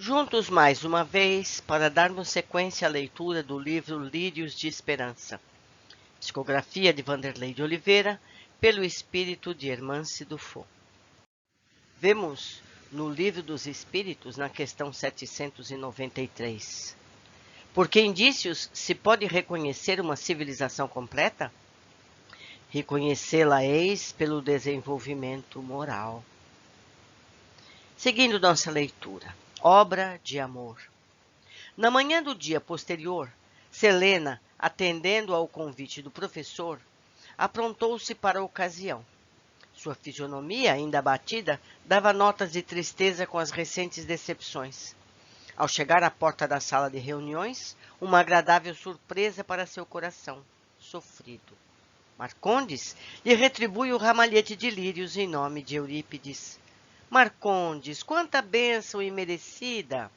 Juntos mais uma vez para darmos sequência à leitura do livro Lírios de Esperança, psicografia de Vanderlei de Oliveira, pelo espírito de Hermance Dufour. Vemos no Livro dos Espíritos, na questão 793. Por que indícios se pode reconhecer uma civilização completa? Reconhecê-la-eis pelo desenvolvimento moral. Seguindo nossa leitura, obra de amor. Na manhã do dia posterior, Selena, atendendo ao convite do professor, aprontou-se para a ocasião. Sua fisionomia, ainda abatida, dava notas de tristeza com as recentes decepções. Ao chegar à porta da sala de reuniões, uma agradável surpresa para seu coração, sofrido. Marcondes lhe retribui o ramalhete de lírios em nome de Eurípides. Marcondes, quanta bênção imerecida!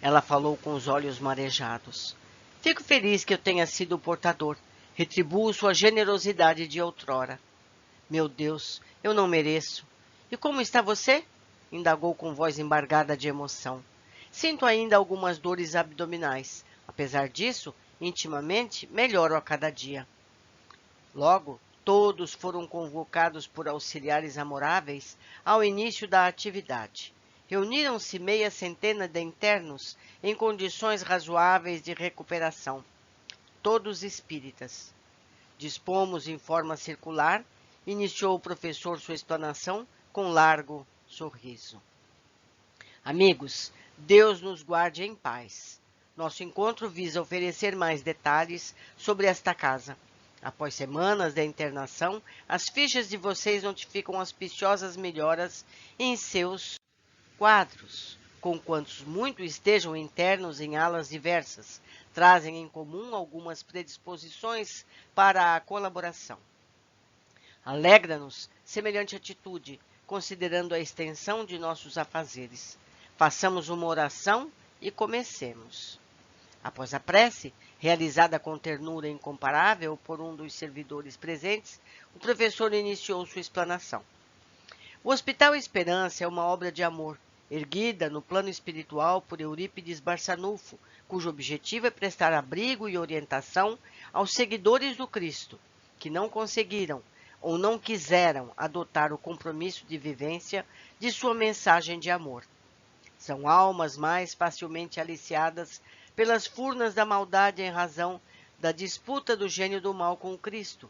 Ela falou com os olhos marejados. Fico feliz que eu tenha sido o portador. Retribuo sua generosidade de outrora. Meu Deus, eu não mereço. E como está você? Indagou com voz embargada de emoção. Sinto ainda algumas dores abdominais. Apesar disso, intimamente, melhoro a cada dia. Logo, todos foram convocados por auxiliares amoráveis ao início da atividade. Reuniram-se meia centena de internos em condições razoáveis de recuperação, todos espíritas. Dispomos em forma circular, iniciou o professor sua explanação com largo sorriso. Amigos, Deus nos guarde em paz. Nosso encontro visa oferecer mais detalhes sobre esta casa. Após semanas de internação, as fichas de vocês notificam auspiciosas melhoras em seus quadros, conquanto muito estejam internos em alas diversas, trazem em comum algumas predisposições para a colaboração. Alegra-nos semelhante atitude, considerando a extensão de nossos afazeres. Façamos uma oração e comecemos. Após a prece, realizada com ternura incomparável por um dos servidores presentes, o professor iniciou sua explanação. O Hospital Esperança é uma obra de amor, erguida no plano espiritual por Eurípides Barçanufo, cujo objetivo é prestar abrigo e orientação aos seguidores do Cristo, que não conseguiram ou não quiseram adotar o compromisso de vivência de sua mensagem de amor. São almas mais facilmente aliciadas pelas furnas da maldade em razão da disputa do gênio do mal com o Cristo.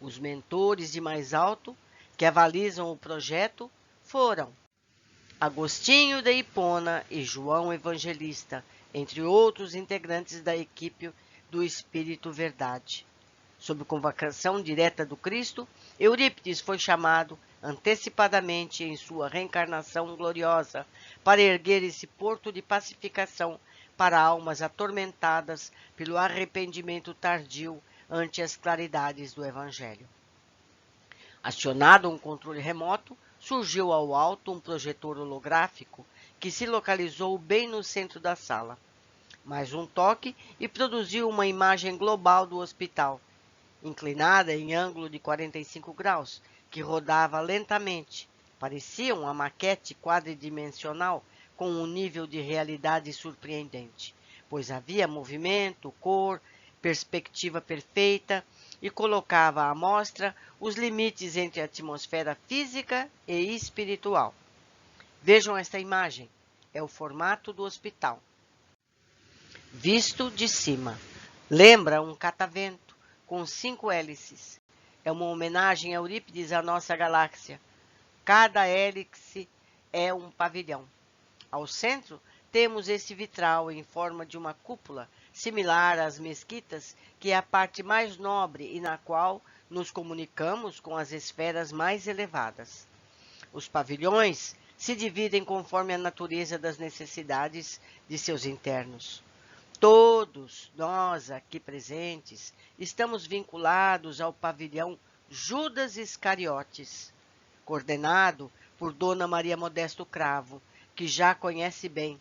Os mentores de mais alto, que avalizam o projeto, foram Agostinho de Hipona e João Evangelista, entre outros integrantes da equipe do Espírito Verdade. Sob convocação direta do Cristo, Eurípides foi chamado antecipadamente em sua reencarnação gloriosa para erguer esse porto de pacificação para almas atormentadas pelo arrependimento tardio ante as claridades do Evangelho. Acionado um controle remoto, surgiu ao alto um projetor holográfico que se localizou bem no centro da sala. Mais um toque e produziu uma imagem global do hospital, inclinada em ângulo de 45 graus, que rodava lentamente. Parecia uma maquete quadridimensional com um nível de realidade surpreendente, pois havia movimento, cor, perspectiva perfeita e colocava à mostra os limites entre a atmosfera física e espiritual. Vejam esta imagem. É o formato do hospital. Visto de cima. Lembra um catavento com 5 hélices. É uma homenagem a Eurípides à nossa galáxia. Cada hélice é um pavilhão. Ao centro, temos esse vitral em forma de uma cúpula, similar às mesquitas, que é a parte mais nobre e na qual nos comunicamos com as esferas mais elevadas. Os pavilhões se dividem conforme a natureza das necessidades de seus internos. Todos nós aqui presentes estamos vinculados ao pavilhão Judas Iscariotes, coordenado por Dona Maria Modesto Cravo, que já conhece bem.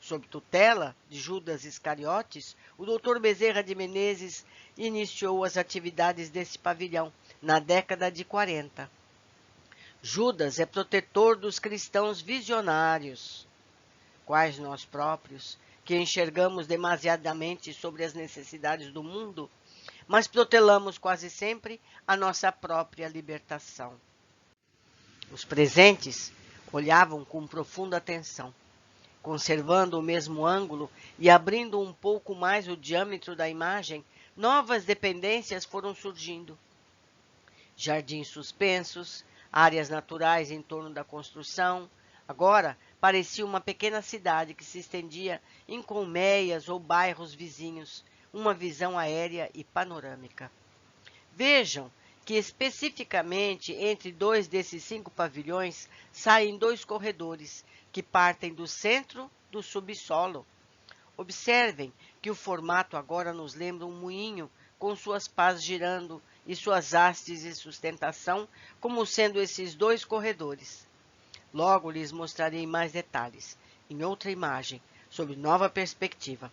Sob tutela de Judas Iscariotes, o Dr. Bezerra de Menezes iniciou as atividades desse pavilhão na década de 40. Judas é protetor dos cristãos visionários, quais nós próprios, que enxergamos demasiadamente sobre as necessidades do mundo, mas protelamos quase sempre a nossa própria libertação. Os presentes olhavam com profunda atenção, conservando o mesmo ângulo e abrindo um pouco mais o diâmetro da imagem, novas dependências foram surgindo. Jardins suspensos, áreas naturais em torno da construção. Agora parecia uma pequena cidade que se estendia em colmeias ou bairros vizinhos, uma visão aérea e panorâmica. Vejam que especificamente entre 2 desses 5 pavilhões saem 2 corredores que partem do centro do subsolo. Observem que o formato agora nos lembra um moinho com suas pás girando e suas hastes de sustentação como sendo esses 2 corredores. Logo lhes mostrarei mais detalhes, em outra imagem, sob nova perspectiva.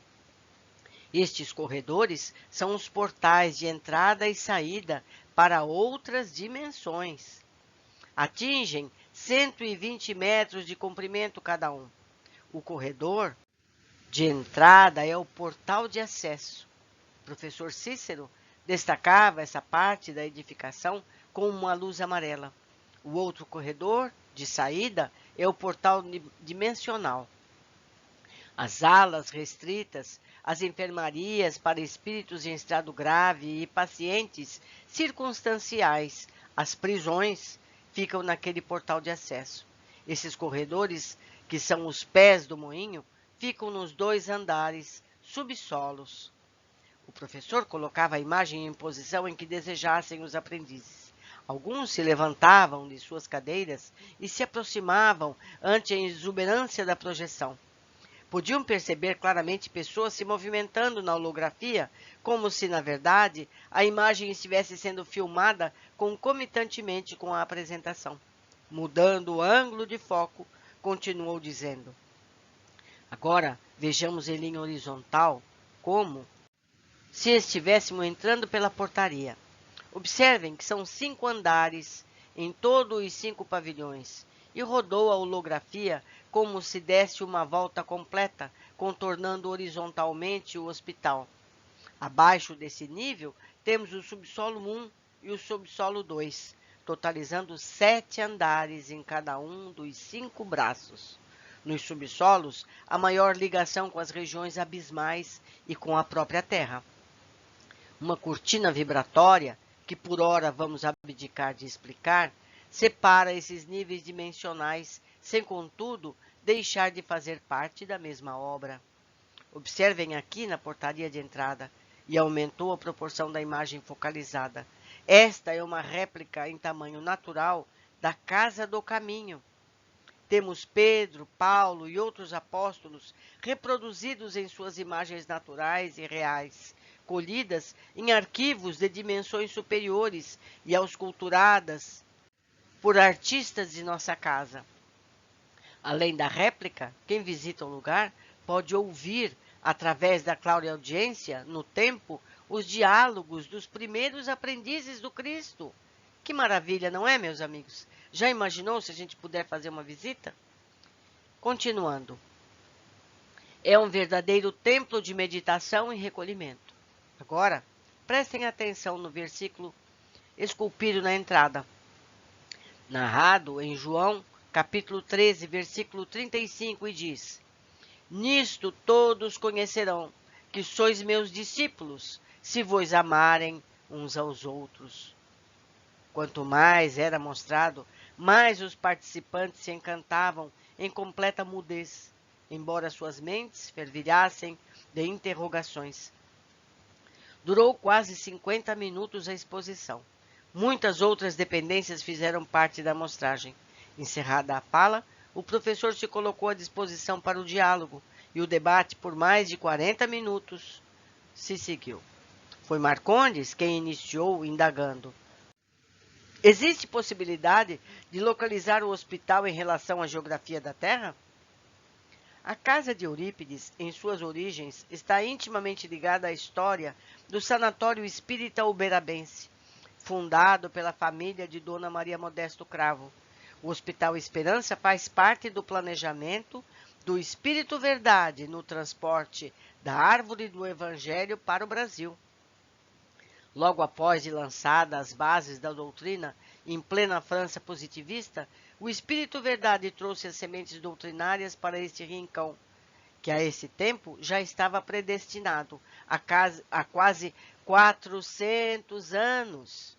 Estes corredores são os portais de entrada e saída para outras dimensões. Atingem 120 metros de comprimento cada um. O corredor de entrada é o portal de acesso. O professor Cícero destacava essa parte da edificação com uma luz amarela. O outro corredor de saída é o portal dimensional. As alas restritas, as enfermarias para espíritos em estado grave e pacientes circunstanciais, as prisões, ficam naquele portal de acesso. Esses corredores, que são os pés do moinho, ficam nos 2 andares subsolos. O professor colocava a imagem em posição em que desejassem os aprendizes. Alguns se levantavam de suas cadeiras e se aproximavam ante a exuberância da projeção. Podiam perceber claramente pessoas se movimentando na holografia, como se, na verdade, a imagem estivesse sendo filmada concomitantemente com a apresentação. Mudando o ângulo de foco, continuou dizendo: agora vejamos em linha horizontal como se estivéssemos entrando pela portaria. Observem que são 5 andares em todos os 5 pavilhões e rodou a holografia como se desse uma volta completa, contornando horizontalmente o hospital. Abaixo desse nível, temos o subsolo 1 e o subsolo 2, totalizando 7 andares em cada um dos 5 braços. Nos subsolos, a maior ligação com as regiões abismais e com a própria Terra. Uma cortina vibratória, que por ora vamos abdicar de explicar, separa esses níveis dimensionais, sem, contudo, deixar de fazer parte da mesma obra. Observem aqui na portaria de entrada, e aumentou a proporção da imagem focalizada. Esta é uma réplica em tamanho natural da Casa do Caminho. Temos Pedro, Paulo e outros apóstolos reproduzidos em suas imagens naturais e reais, colhidas em arquivos de dimensões superiores e ausculturadas por artistas de nossa casa. Além da réplica, quem visita o lugar pode ouvir, através da clareaudiência, no tempo, os diálogos dos primeiros aprendizes do Cristo. Que maravilha, não é, meus amigos? Já imaginou se a gente puder fazer uma visita? Continuando. É um verdadeiro templo de meditação e recolhimento. Agora, prestem atenção no versículo esculpido na entrada, narrado em João, capítulo 13, versículo 35, e diz: nisto todos conhecerão que sois meus discípulos, se vos amarem uns aos outros. Quanto mais era mostrado, mais os participantes se encantavam em completa mudez, embora suas mentes fervilhassem de interrogações. Durou quase 50 minutos a exposição. Muitas outras dependências fizeram parte da amostragem. Encerrada a fala, o professor se colocou à disposição para o diálogo, e o debate por mais de 40 minutos se seguiu. Foi Marcondes quem iniciou, indagando: existe possibilidade de localizar o hospital em relação à geografia da Terra? A casa de Eurípides, em suas origens, está intimamente ligada à história do Sanatório Espírita Uberabense, fundado pela família de Dona Maria Modesto Cravo, O Hospital Esperança faz parte do planejamento do Espírito Verdade no transporte da árvore do Evangelho para o Brasil. Logo após de lançada as bases da doutrina em plena França positivista, o Espírito Verdade trouxe as sementes doutrinárias para este rincão, que a esse tempo já estava predestinado há quase 400 anos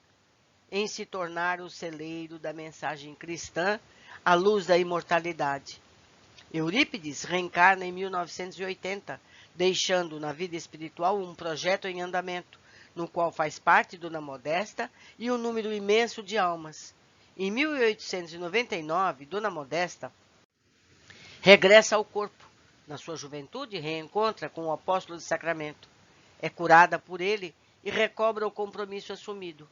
em se tornar o celeiro da mensagem cristã à luz da imortalidade. Eurípides reencarna em 1980, deixando na vida espiritual um projeto em andamento, no qual faz parte Dona Modesta e um número imenso de almas. Em 1899, Dona Modesta regressa ao corpo. Na sua juventude, reencontra com o apóstolo de Sacramento. É curada por ele e recobra o compromisso assumido.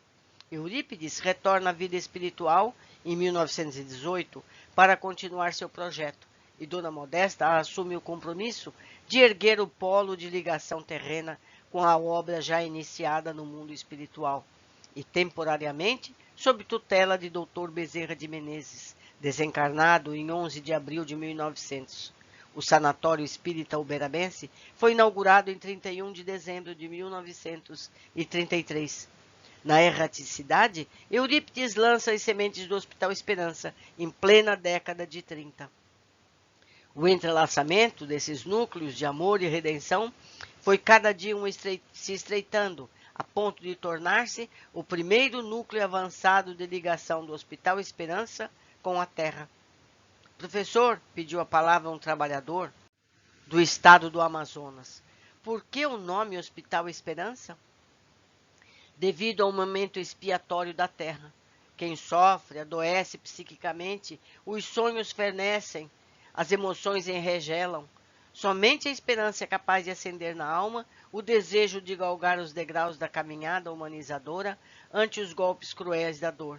Eurípides retorna à vida espiritual em 1918 para continuar seu projeto, e Dona Modesta assume o compromisso de erguer o polo de ligação terrena com a obra já iniciada no mundo espiritual, e temporariamente sob tutela de Dr. Bezerra de Menezes, desencarnado em 11 de abril de 1900. O Sanatório Espírita Uberabense foi inaugurado em 31 de dezembro de 1933. Na erraticidade, Eurípides lança as sementes do Hospital Esperança, em plena década de 30. O entrelaçamento desses núcleos de amor e redenção foi cada dia se estreitando, a ponto de tornar-se o primeiro núcleo avançado de ligação do Hospital Esperança com a Terra. Professor, pediu a palavra um trabalhador do estado do Amazonas. Por que o nome Hospital Esperança? Devido ao momento expiatório da Terra. Quem sofre, adoece psiquicamente, os sonhos fernecem, as emoções enregelam. Somente a esperança é capaz de acender na alma o desejo de galgar os degraus da caminhada humanizadora ante os golpes cruéis da dor.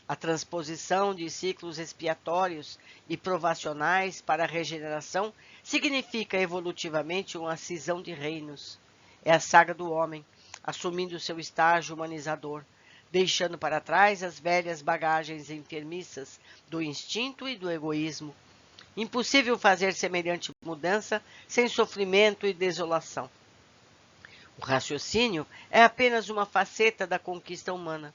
A transposição de ciclos expiatórios e provacionais para a regeneração significa evolutivamente uma cisão de reinos. É a saga do homem, assumindo seu estágio humanizador, deixando para trás as velhas bagagens enfermiças do instinto e do egoísmo. Impossível fazer semelhante mudança sem sofrimento e desolação. O raciocínio é apenas uma faceta da conquista humana.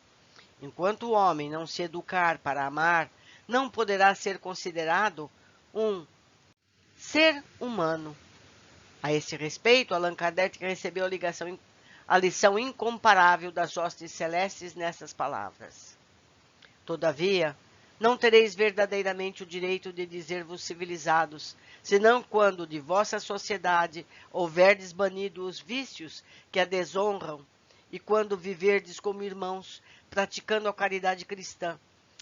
Enquanto o homem não se educar para amar, não poderá ser considerado um ser humano. A esse respeito, Allan Kardec recebeu a lição incomparável das hostes celestes nessas palavras. Todavia, não tereis verdadeiramente o direito de dizer-vos civilizados, senão quando de vossa sociedade houverdes banido os vícios que a desonram, e quando viverdes como irmãos, praticando a caridade cristã.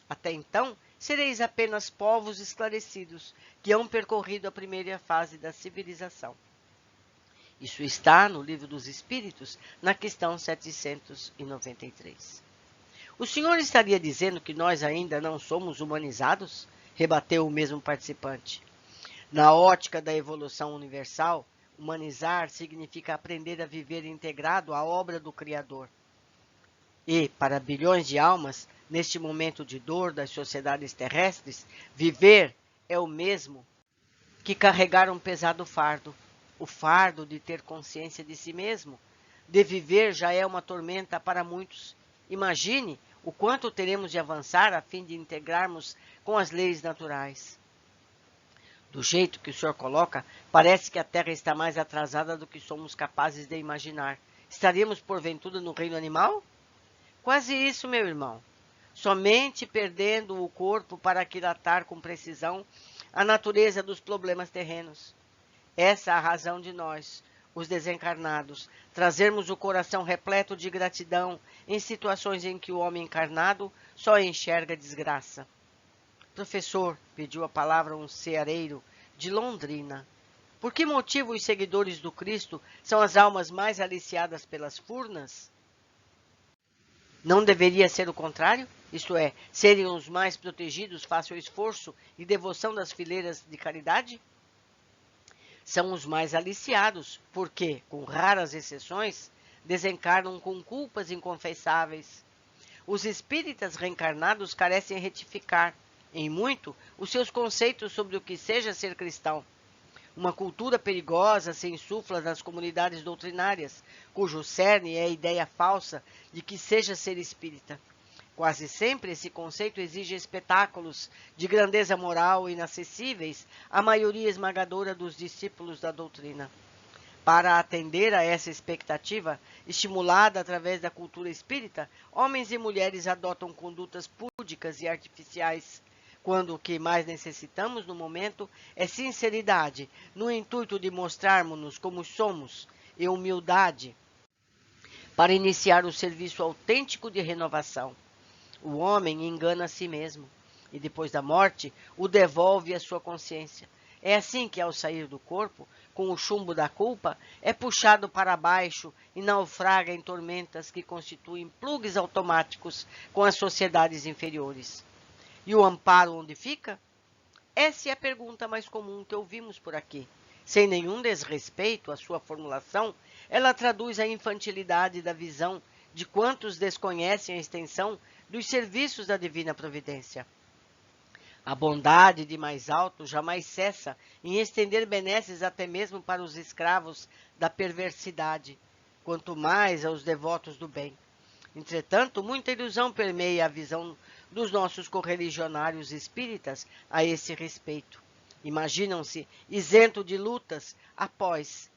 Até então, sereis apenas povos esclarecidos, que hão percorrido a primeira fase da civilização. Isso está no Livro dos Espíritos, na questão 793. O senhor estaria dizendo que nós ainda não somos humanizados? Rebateu o mesmo participante. Na ótica da evolução universal, humanizar significa aprender a viver integrado à obra do Criador. E, para bilhões de almas, neste momento de dor das sociedades terrestres, viver é o mesmo que carregar um pesado fardo. O fardo de ter consciência de si mesmo. De viver já é uma tormenta para muitos. Imagine o quanto teremos de avançar a fim de integrarmos com as leis naturais. Do jeito que o senhor coloca, parece que a Terra está mais atrasada do que somos capazes de imaginar. Estaríamos, porventura, no reino animal? Quase isso, meu irmão. Somente perdendo o corpo para aquilatar com precisão a natureza dos problemas terrenos. Essa é a razão de nós, os desencarnados, trazermos o coração repleto de gratidão em situações em que o homem encarnado só enxerga desgraça. Professor, pediu a palavra um ceareiro de Londrina. Por que motivo os seguidores do Cristo são as almas mais aliciadas pelas furnas? Não deveria ser o contrário? Isto é, serem os mais protegidos face ao esforço e devoção das fileiras de caridade? São os mais aliciados, porque, com raras exceções, desencarnam com culpas inconfessáveis. Os espíritas reencarnados carecem retificar, em muito, os seus conceitos sobre o que seja ser cristão. Uma cultura perigosa se insufla nas comunidades doutrinárias, cujo cerne é a ideia falsa de que seja ser espírita. Quase sempre esse conceito exige espetáculos de grandeza moral inacessíveis à maioria esmagadora dos discípulos da doutrina. Para atender a essa expectativa, estimulada através da cultura espírita, homens e mulheres adotam condutas púdicas e artificiais, quando o que mais necessitamos no momento é sinceridade, no intuito de mostrarmos-nos como somos, e humildade, para iniciar o serviço autêntico de renovação. O homem engana a si mesmo, e depois da morte o devolve à sua consciência. É assim que, ao sair do corpo, com o chumbo da culpa, é puxado para baixo e naufraga em tormentas que constituem plugs automáticos com as sociedades inferiores. E o amparo onde fica? Essa é a pergunta mais comum que ouvimos por aqui. Sem nenhum desrespeito à sua formulação, ela traduz a infantilidade da visão de quantos desconhecem a extensão dos serviços da divina providência. A bondade de mais alto jamais cessa em estender benesses até mesmo para os escravos da perversidade, quanto mais aos devotos do bem. Entretanto, muita ilusão permeia a visão dos nossos correligionários espíritas a esse respeito. Imaginam-se isento de lutas após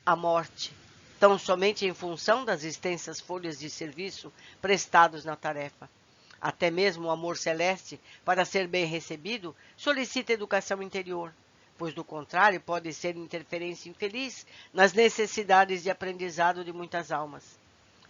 a morte, tão somente em função das extensas folhas de serviço prestados na tarefa. Até mesmo o amor celeste, para ser bem recebido, solicita educação interior, pois do contrário pode ser interferência infeliz nas necessidades de aprendizado de muitas almas.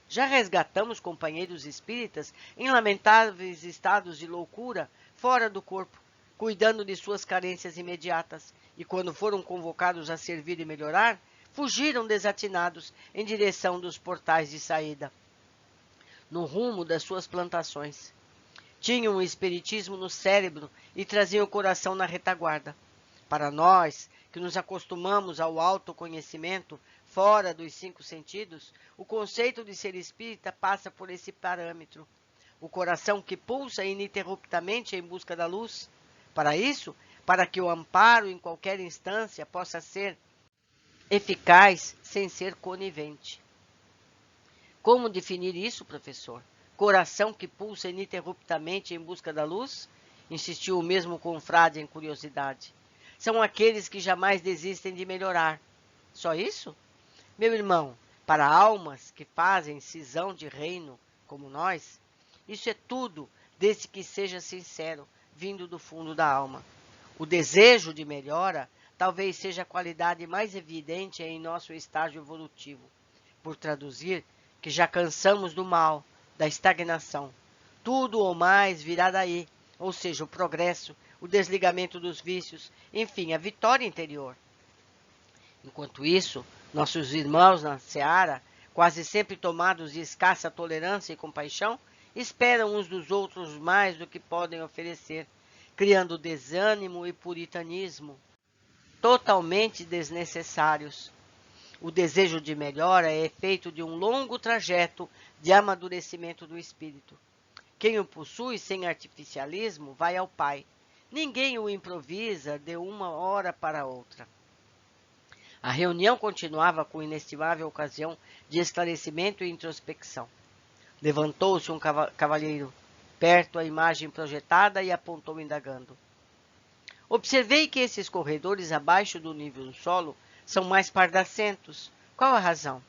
Já resgatamos companheiros espíritas em lamentáveis estados de loucura fora do corpo, cuidando de suas carências imediatas, e quando foram convocados a servir e melhorar, fugiram desatinados em direção dos portais de saída, no rumo das suas plantações. Tinham o espiritismo no cérebro e traziam o coração na retaguarda. Para nós, que nos acostumamos ao autoconhecimento fora dos 5 sentidos, o conceito de ser espírita passa por esse parâmetro. O coração que pulsa ininterruptamente em busca da luz. Para isso, para que o amparo em qualquer instância possa ser eficaz sem ser conivente. Como definir isso, professor? Coração que pulsa ininterruptamente em busca da luz? Insistiu o mesmo confrade em curiosidade. São aqueles que jamais desistem de melhorar. Só isso? Meu irmão, para almas que fazem cisão de reino, como nós, isso é tudo, desde que seja sincero, vindo do fundo da alma. O desejo de melhora talvez seja a qualidade mais evidente em nosso estágio evolutivo. Por traduzir, que já cansamos do mal, da estagnação. Tudo ou mais virá daí, ou seja, o progresso, o desligamento dos vícios, enfim, a vitória interior. Enquanto isso, nossos irmãos na seara, quase sempre tomados de escassa tolerância e compaixão, esperam uns dos outros mais do que podem oferecer, criando desânimo e puritanismo totalmente desnecessários. O desejo de melhora é efeito de um longo trajeto de amadurecimento do espírito. Quem o possui sem artificialismo vai ao Pai. Ninguém o improvisa de uma hora para outra. A reunião continuava com inestimável ocasião de esclarecimento e introspecção. Levantou-se um cavalheiro, perto à imagem projetada, e apontou indagando. Observei que esses corredores abaixo do nível do solo são mais pardacentos. Qual a razão?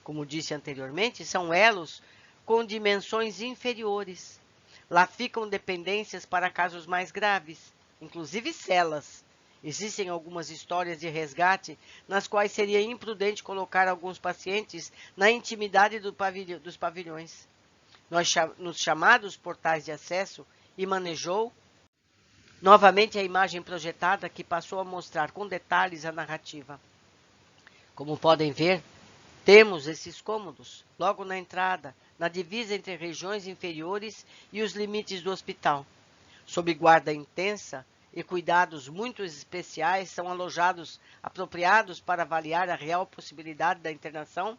Como disse anteriormente, são elos com dimensões inferiores. Lá ficam dependências para casos mais graves, inclusive celas. Existem algumas histórias de resgate nas quais seria imprudente colocar alguns pacientes na intimidade dos pavilhões. Nos chamados portais de acesso, e manejou novamente a imagem projetada, que passou a mostrar com detalhes a narrativa. Como podem ver, temos esses cômodos logo na entrada, na divisa entre regiões inferiores e os limites do hospital. Sob guarda intensa e cuidados muito especiais, são alojados apropriados para avaliar a real possibilidade da internação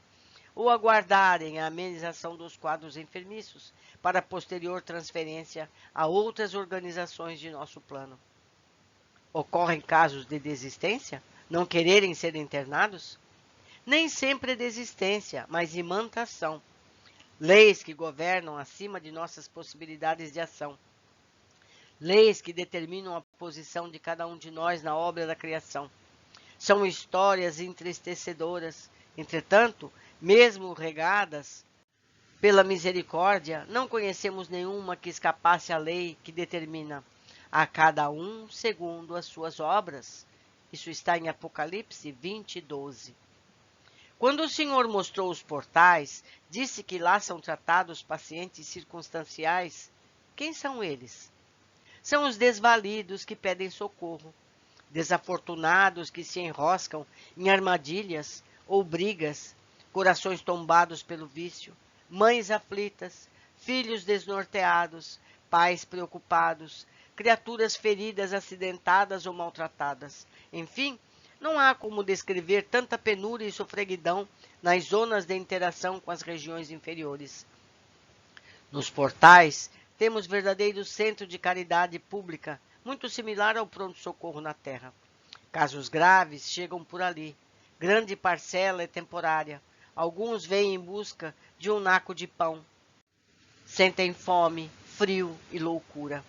ou aguardarem a amenização dos quadros enfermiços para posterior transferência a outras organizações de nosso plano. Ocorrem casos de desistência? Não quererem ser internados? Nem sempre é desistência, mas imantação. Leis que governam acima de nossas possibilidades de ação. Leis que determinam a posição de cada um de nós na obra da criação. São histórias entristecedoras. Entretanto, mesmo regadas pela misericórdia, não conhecemos nenhuma que escapasse à lei que determina a cada um segundo as suas obras. Isso está em Apocalipse 20:12. Quando o Senhor mostrou os portais, disse que lá são tratados pacientes circunstanciais. Quem são eles? São os desvalidos que pedem socorro, desafortunados que se enroscam em armadilhas ou brigas, corações tombados pelo vício, mães aflitas, filhos desnorteados, pais preocupados, criaturas feridas, acidentadas ou maltratadas. Enfim, não há como descrever tanta penúria e sofreguidão nas zonas de interação com as regiões inferiores. Nos portais, temos verdadeiro centro de caridade pública, muito similar ao pronto-socorro na Terra. Casos graves chegam por ali. Grande parcela é temporária. Alguns vêm em busca de um naco de pão. Sentem fome, frio e loucura.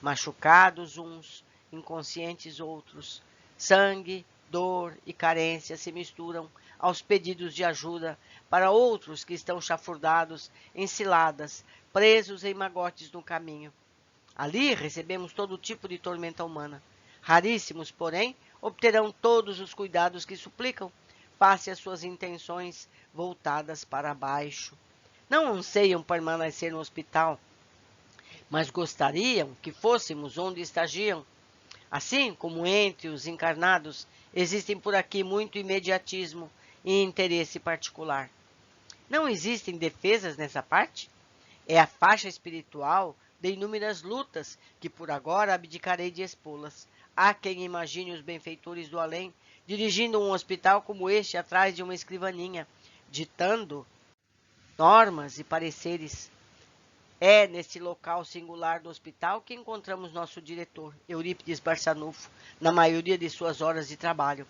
Machucados uns, inconscientes outros. Sangue, dor e carência se misturam aos pedidos de ajuda para outros que estão chafurdados em ciladas, presos em magotes no caminho. Ali recebemos todo tipo de tormenta humana. Raríssimos, porém, obterão todos os cuidados que suplicam, face às suas intenções voltadas para baixo. Não anseiam permanecer no hospital, mas gostariam que fôssemos onde estagiam. Assim como entre os encarnados, existem por aqui muito imediatismo e interesse particular. Não existem defesas nessa parte? É a faixa espiritual de inúmeras lutas que por agora abdicarei de expô-las. Há quem imagine os benfeitores do além dirigindo um hospital como este atrás de uma escrivaninha, ditando normas e pareceres. É neste local singular do hospital que encontramos nosso diretor, Eurípides Barçanufo, na maioria de suas horas de trabalho.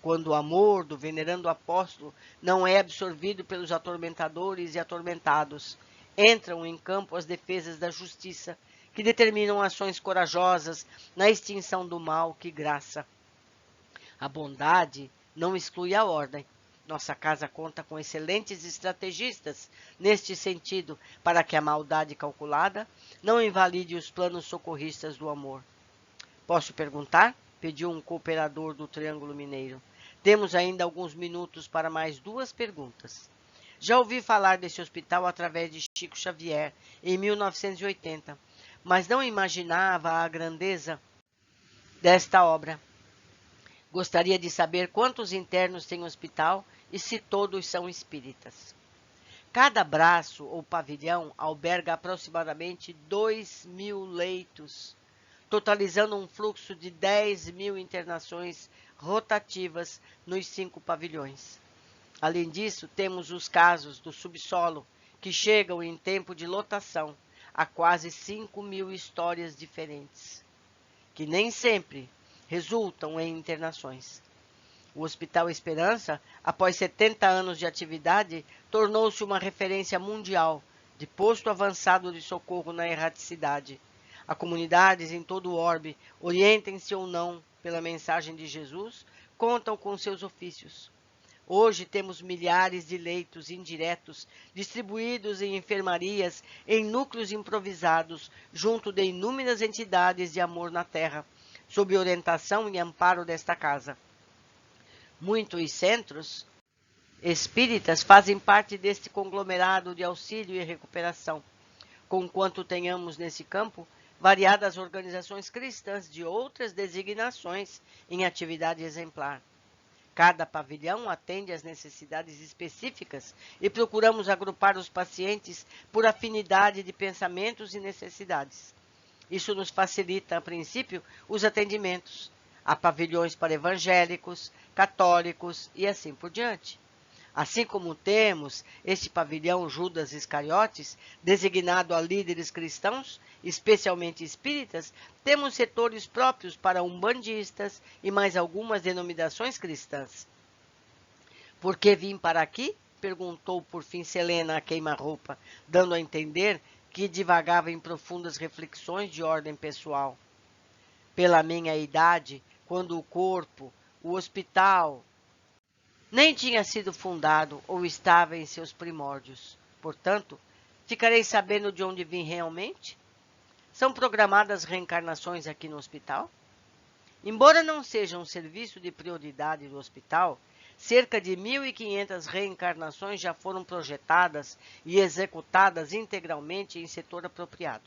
Quando o amor do venerando apóstolo não é absorvido pelos atormentadores e atormentados, entram em campo as defesas da justiça, que determinam ações corajosas na extinção do mal que graça. A bondade não exclui a ordem. Nossa casa conta com excelentes estrategistas neste sentido, para que a maldade calculada não invalide os planos socorristas do amor. Posso perguntar? Pediu um cooperador do Triângulo Mineiro. Temos ainda alguns minutos para mais 2 perguntas. Já ouvi falar desse hospital através de Chico Xavier, em 1980, mas não imaginava a grandeza desta obra. Gostaria de saber quantos internos tem o hospital e se todos são espíritas. Cada braço ou pavilhão alberga aproximadamente 2.000 leitos, totalizando um fluxo de 10.000 internações rotativas nos 5 pavilhões. Além disso, temos os casos do subsolo, que chegam em tempo de lotação a quase 5.000 histórias diferentes, que nem sempre resultam em internações. O Hospital Esperança, após 70 anos de atividade, tornou-se uma referência mundial de posto avançado de socorro na erraticidade. As comunidades em todo o orbe, orientem-se ou não pela mensagem de Jesus, contam com seus ofícios. Hoje temos milhares de leitos indiretos distribuídos em enfermarias, em núcleos improvisados, junto de inúmeras entidades de amor na terra, sob orientação e amparo desta casa. Muitos centros espíritas fazem parte deste conglomerado de auxílio e recuperação, conquanto tenhamos nesse campo variadas organizações cristãs de outras designações em atividade exemplar. Cada pavilhão atende às necessidades específicas e procuramos agrupar os pacientes por afinidade de pensamentos e necessidades. Isso nos facilita, a princípio, os atendimentos. Há pavilhões para evangélicos, católicos e assim por diante. Assim como temos este pavilhão Judas Iscariotes, designado a líderes cristãos, especialmente espíritas, temos setores próprios para umbandistas e mais algumas denominações cristãs. Por que vim para aqui? Perguntou por fim Selena a queima-roupa, dando a entender que divagava em profundas reflexões de ordem pessoal. Pela minha idade, quando o corpo, o hospital, nem tinha sido fundado ou estava em seus primórdios. Portanto, ficarei sabendo de onde vim realmente? São programadas reencarnações aqui no hospital? Embora não seja um serviço de prioridade do hospital, cerca de 1.500 reencarnações já foram projetadas e executadas integralmente em setor apropriado.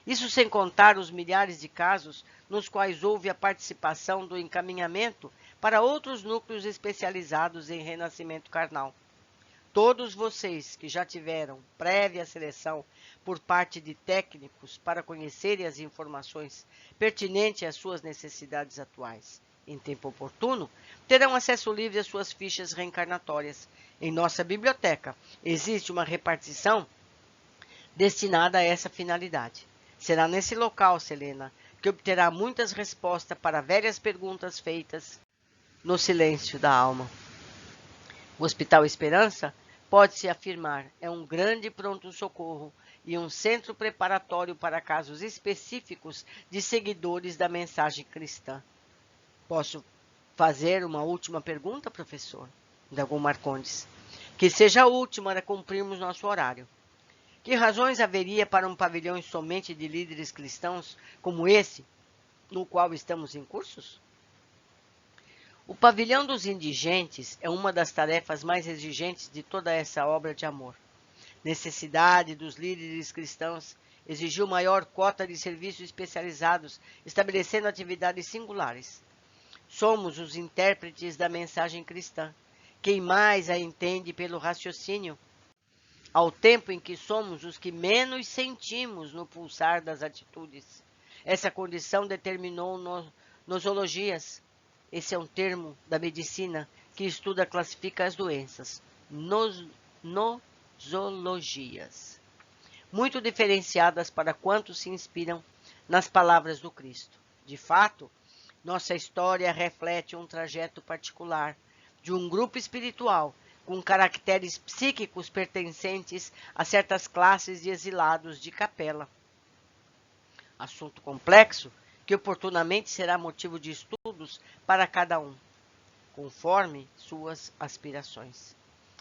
Isso sem contar os milhares de casos nos quais houve a participação do encaminhamento para outros núcleos especializados em renascimento carnal. Todos vocês que já tiveram prévia seleção por parte de técnicos para conhecerem as informações pertinentes às suas necessidades atuais, em tempo oportuno, terão acesso livre às suas fichas reencarnatórias. Em nossa biblioteca existe uma repartição destinada a essa finalidade. Será nesse local, Selena, que obterá muitas respostas para velhas perguntas feitas no silêncio da alma. O Hospital Esperança, pode-se afirmar, é um grande pronto-socorro e um centro preparatório para casos específicos de seguidores da mensagem cristã. Posso fazer uma última pergunta, professor? Indagou Marcondes. Que seja a última para cumprirmos nosso horário. Que razões haveria para um pavilhão somente de líderes cristãos como esse, no qual estamos em cursos? O pavilhão dos indigentes é uma das tarefas mais exigentes de toda essa obra de amor. Necessidade dos líderes cristãos exigiu maior cota de serviços especializados, estabelecendo atividades singulares. Somos os intérpretes da mensagem cristã. Quem mais a entende pelo raciocínio? Ao tempo em que somos os que menos sentimos no pulsar das atitudes. Essa condição determinou nosologias. Esse é um termo da medicina que estuda e classifica as doenças. Nosologias. Muito diferenciadas para quantos se inspiram nas palavras do Cristo. De fato, nossa história reflete um trajeto particular de um grupo espiritual com caracteres psíquicos pertencentes a certas classes de exilados de capela. Assunto complexo que oportunamente será motivo de estudos para cada um, conforme suas aspirações.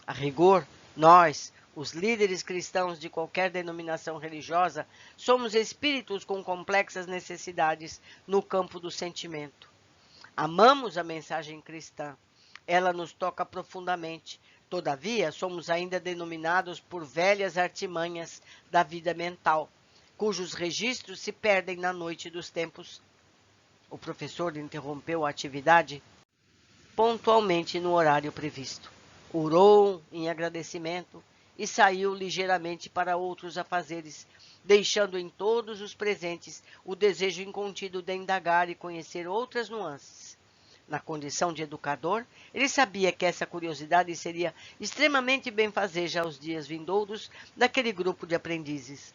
A rigor, nós, os líderes cristãos de qualquer denominação religiosa, somos espíritos com complexas necessidades no campo do sentimento. Amamos a mensagem cristã. Ela nos toca profundamente. Todavia, somos ainda denominados por velhas artimanhas da vida mental, cujos registros se perdem na noite dos tempos. O professor interrompeu a atividade pontualmente no horário previsto. Orou em agradecimento e saiu ligeiramente para outros afazeres, deixando em todos os presentes o desejo incontido de indagar e conhecer outras nuances. Na condição de educador, ele sabia que essa curiosidade seria extremamente benfazeja aos dias vindouros daquele grupo de aprendizes.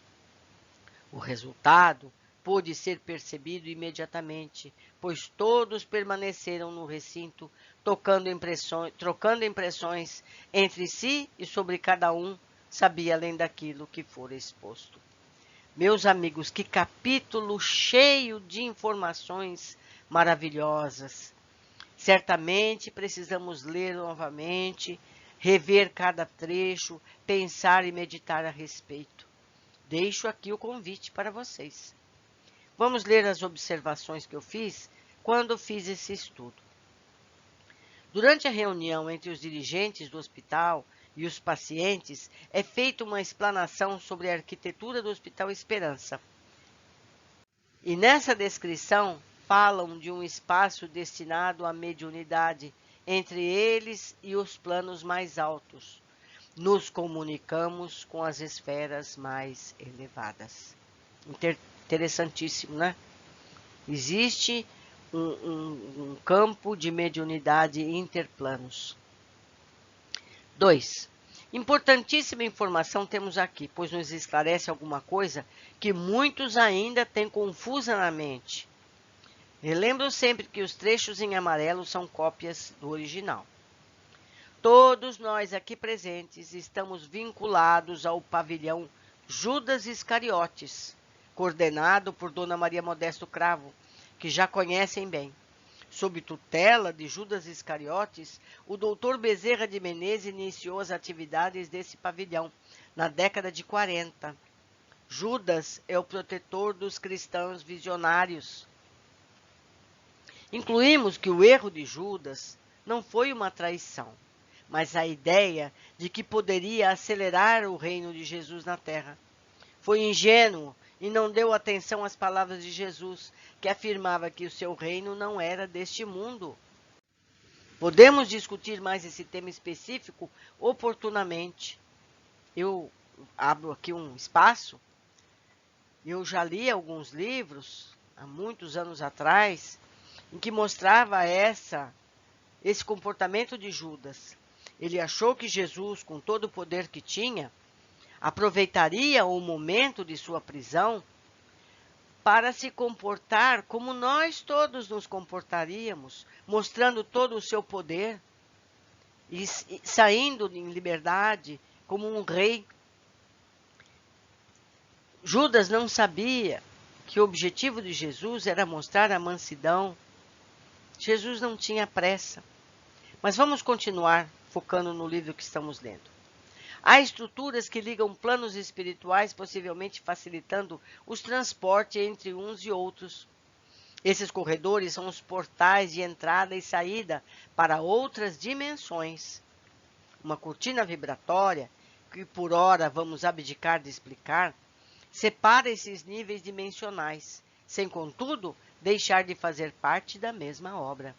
O resultado pôde ser percebido imediatamente, pois todos permaneceram no recinto, trocando impressões entre si e sobre cada um sabia além daquilo que fora exposto. Meus amigos, que capítulo cheio de informações maravilhosas! Certamente precisamos ler novamente, rever cada trecho, pensar e meditar a respeito. Deixo aqui o convite para vocês. Vamos ler as observações que eu fiz quando fiz esse estudo. Durante a reunião entre os dirigentes do hospital e os pacientes, é feita uma explanação sobre a arquitetura do Hospital Esperança. E nessa descrição, falam de um espaço destinado à mediunidade entre eles e os planos mais altos. Nos comunicamos com as esferas mais elevadas. Interessantíssimo, né? Existe um campo de mediunidade interplanos. 2. Importantíssima informação temos aqui, pois nos esclarece alguma coisa que muitos ainda têm confusa na mente. Relembro sempre que os trechos em amarelo são cópias do original. Todos nós aqui presentes estamos vinculados ao pavilhão Judas Iscariotes, coordenado por Dona Maria Modesto Cravo, que já conhecem bem. Sob tutela de Judas Iscariotes, o Dr. Bezerra de Menezes iniciou as atividades desse pavilhão na década de 40. Judas é o protetor dos cristãos visionários. Incluímos que o erro de Judas não foi uma traição, mas a ideia de que poderia acelerar o reino de Jesus na terra. Foi ingênuo e não deu atenção às palavras de Jesus, que afirmava que o seu reino não era deste mundo. Podemos discutir mais esse tema específico oportunamente. Eu abro aqui um espaço. Eu já li alguns livros, há muitos anos atrás, em que mostrava esse comportamento de Judas. Ele achou que Jesus, com todo o poder que tinha, aproveitaria o momento de sua prisão para se comportar como nós todos nos comportaríamos, mostrando todo o seu poder e saindo em liberdade como um rei. Judas não sabia que o objetivo de Jesus era mostrar a mansidão. Jesus não tinha pressa. Mas vamos continuar focando no livro que estamos lendo. Há estruturas que ligam planos espirituais, possivelmente facilitando os transportes entre uns e outros. Esses corredores são os portais de entrada e saída para outras dimensões. Uma cortina vibratória, que por ora vamos abdicar de explicar, separa esses níveis dimensionais, sem, contudo, deixar de fazer parte da mesma obra.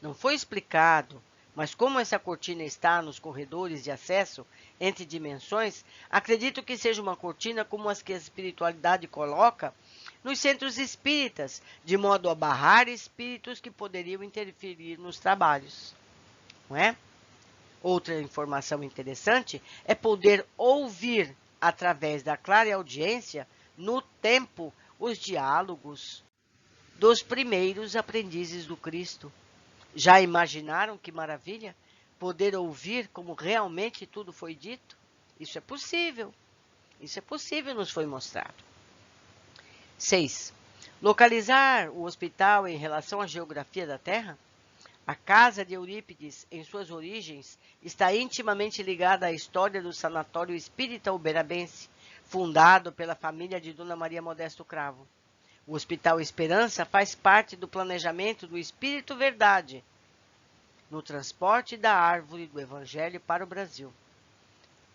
Não foi explicado, mas como essa cortina está nos corredores de acesso entre dimensões, acredito que seja uma cortina como as que a espiritualidade coloca nos centros espíritas, de modo a barrar espíritos que poderiam interferir nos trabalhos. Não é? Outra informação interessante é poder ouvir, através da clareaudiência, no tempo, os diálogos dos primeiros aprendizes do Cristo. Já imaginaram que maravilha? Poder ouvir como realmente tudo foi dito? Isso é possível. Isso é possível, nos foi mostrado. 6. Localizar o hospital em relação à geografia da Terra? A casa de Eurípides, em suas origens, está intimamente ligada à história do Sanatório Espírita Uberabense, fundado pela família de Dona Maria Modesto Cravo. O Hospital Esperança faz parte do planejamento do Espírito Verdade no transporte da árvore do Evangelho para o Brasil.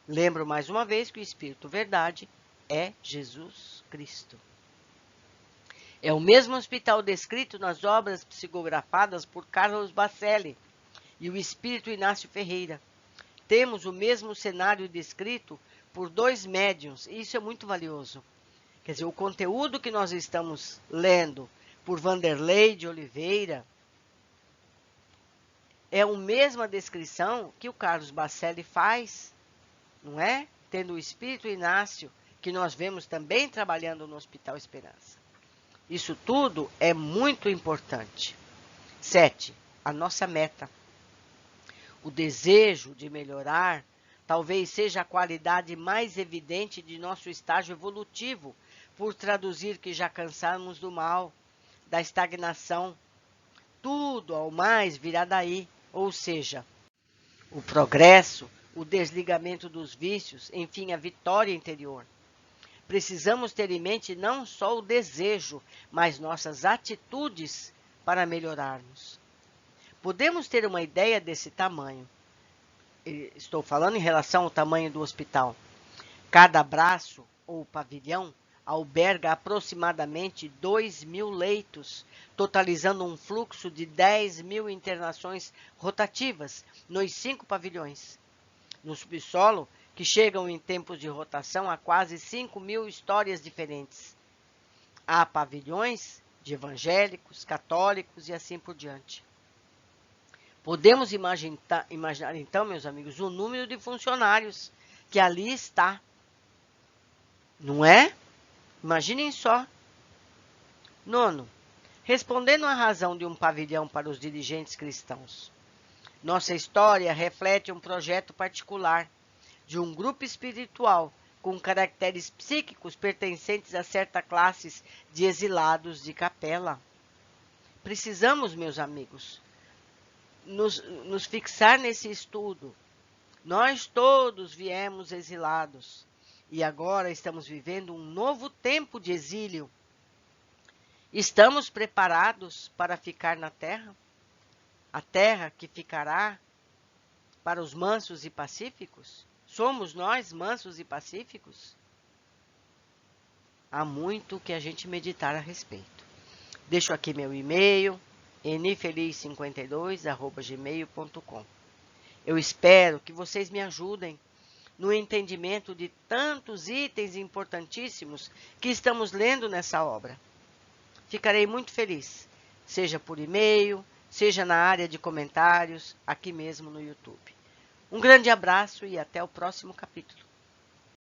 Lembro mais uma vez que o Espírito Verdade é Jesus Cristo. É o mesmo hospital descrito nas obras psicografadas por Carlos Bacelli e o Espírito Inácio Ferreira. Temos o mesmo cenário descrito por 2 médiuns, e isso é muito valioso. Quer dizer, o conteúdo que nós estamos lendo por Vanderlei de Oliveira é a mesma descrição que o Carlos Bacelli faz, não é? Tendo o Espírito Inácio, que nós vemos também trabalhando no Hospital Esperança. Isso tudo é muito importante. 7. A nossa meta. O desejo de melhorar talvez seja a qualidade mais evidente de nosso estágio evolutivo, por traduzir que já cansamos do mal, da estagnação. Tudo ao mais virá daí, ou seja, o progresso, o desligamento dos vícios, enfim, a vitória interior. Precisamos ter em mente não só o desejo, mas nossas atitudes para melhorarmos. Podemos ter uma ideia desse tamanho. Estou falando em relação ao tamanho do hospital. Cada braço ou pavilhão alberga aproximadamente 2.000 leitos, totalizando um fluxo de 10.000 internações rotativas nos 5 pavilhões. No subsolo, que chegam em tempos de rotação a quase 5.000 histórias diferentes. Há pavilhões de evangélicos, católicos e assim por diante. Podemos imaginar, então, meus amigos, o número de funcionários que ali está. Não é? Imaginem só. Nono, respondendo à razão de um pavilhão para os dirigentes cristãos. Nossa história reflete um projeto particular de um grupo espiritual com caracteres psíquicos pertencentes a certa classe de exilados de capela. Precisamos, meus amigos, nos fixar nesse estudo. Nós todos viemos exilados e agora estamos vivendo um novo tempo de exílio. Estamos preparados para ficar na terra? A terra que ficará para os mansos e pacíficos? Somos nós mansos e pacíficos? Há muito que a gente meditar a respeito. Deixo aqui meu e-mail, nfeliz52@gmail.com. Eu espero que vocês me ajudem no entendimento de tantos itens importantíssimos que estamos lendo nessa obra. Ficarei muito feliz, seja por e-mail, seja na área de comentários, aqui mesmo no YouTube. Um grande abraço e até o próximo capítulo.